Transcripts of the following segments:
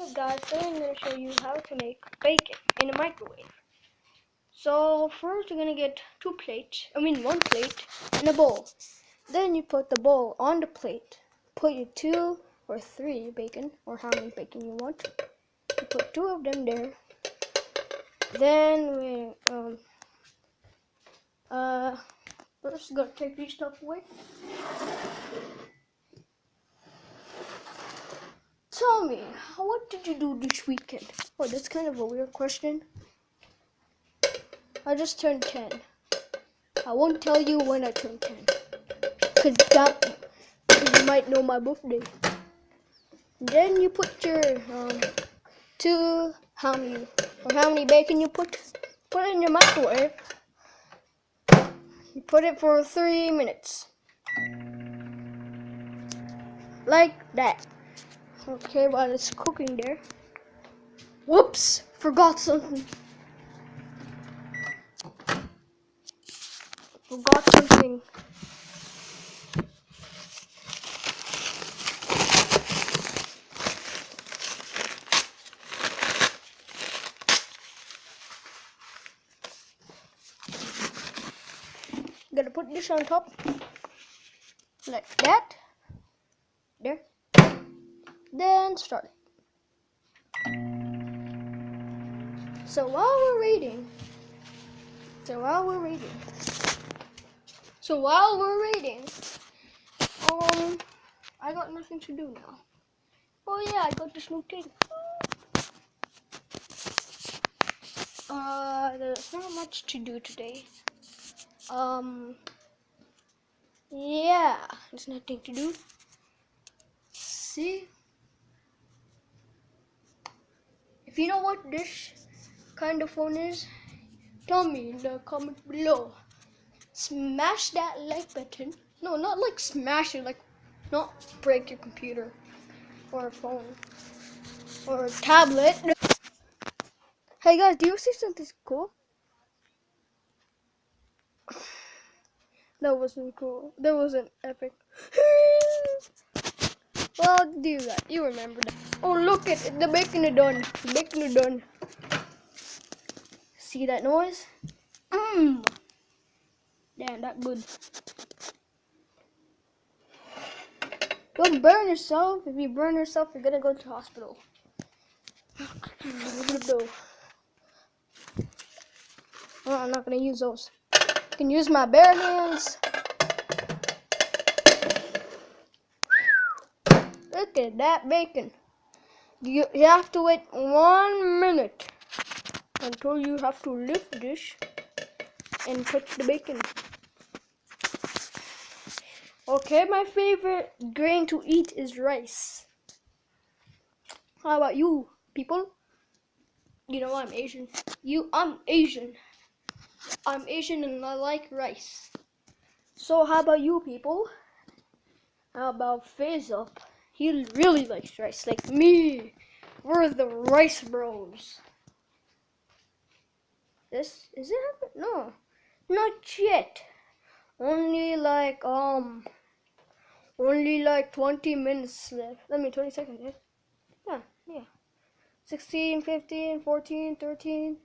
Alright guys, so I'm going to show you how to make bacon in a microwave. So first you're going to get one plate and a bowl. Then you put the bowl on the plate. Put your 2 or 3 bacon, or how many bacon you want. You put 2 of them there. Then we first gotta take these stuff away. Tell me, what did you do this weekend? Oh, that's kind of a weird question. I just turned 10. I won't tell you when I turned 10. Because you might know my birthday. Then you put your how many bacon you put it in your microwave. You put it for 3 minutes. Like that. Okay, while it's cooking there. Whoops! Forgot something. Gonna put this on top. Like that. There. Then start it. So while we're waiting, I got nothing to do now. Oh yeah, I got this new thing. There's not much to do today. Yeah, there's nothing to do. See? If you know what this kind of phone is, tell me in the comment below. Smash that like button. No, not like smash it, like not break your computer or a phone or a tablet. Hey guys, do you see something cool? That wasn't cool. That wasn't epic. Well, do that. You remember that. Oh, look at the bacon is done. The bacon is done. See that noise? Damn, that good. Don't burn yourself. If you burn yourself, you're gonna go to the hospital. Oh, I'm not gonna use those. I can use my bare hands. Look at that bacon. You have to wait 1 minute until you have to lift this and touch the bacon. Okay, my favorite grain to eat is rice. How about you, people? You know I'm Asian. I'm Asian. I'm Asian and I like rice. So how about you, people? How about Faisal? He really likes rice, like me. We're the rice bros. Is it? No, not yet. Only like 20 minutes left. 20 seconds left. Yeah. 16, 15, 14, 13,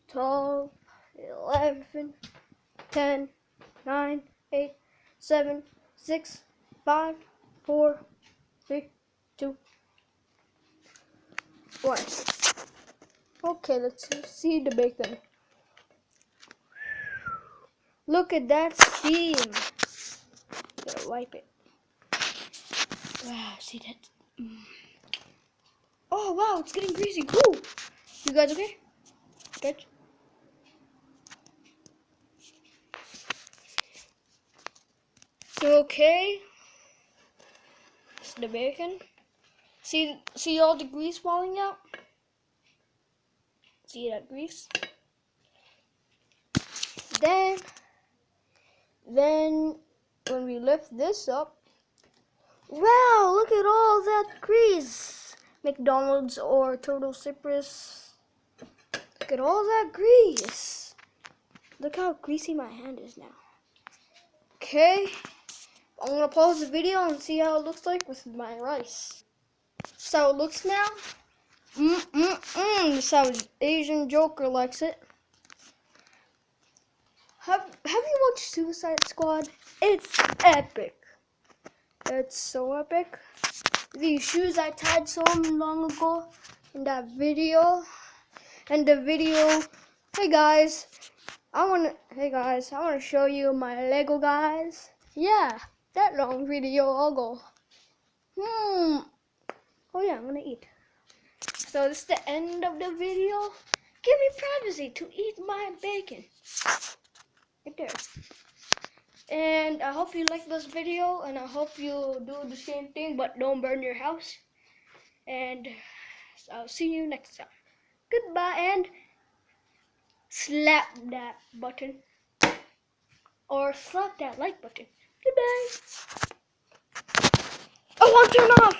12, 11, 10, 9, 8, 7, 6, 5, 4, 3, 2, 1. Okay, let's see the bacon. Look at that steam. Gotta wipe it. Wow, see that? Oh wow, it's getting greasy. Woo! You guys okay? Good. Okay. It's the bacon. See all the grease falling out? See that grease? Then when we lift this up, wow, look at all that grease. McDonald's or Turtle Cypress. Look at all that grease. Look how greasy my hand is now. Okay, I'm gonna pause the video and see how it looks like with my rice. So it looks now. That's how Asian Joker likes it. Have you watched Suicide Squad? It's epic. It's so epic. These shoes I tied so long ago in that video. And the video, hey guys, I wanna show you my Lego guys. Yeah, that long video ago. Oh yeah, I'm gonna eat. So this is the end of the video. Give me privacy to eat my bacon. Right there. And I hope you like this video, and I hope you do the same thing, but don't burn your house. And I'll see you next time. Goodbye, and slap that button. Or slap that like button. Goodbye. Oh, I'm turned off.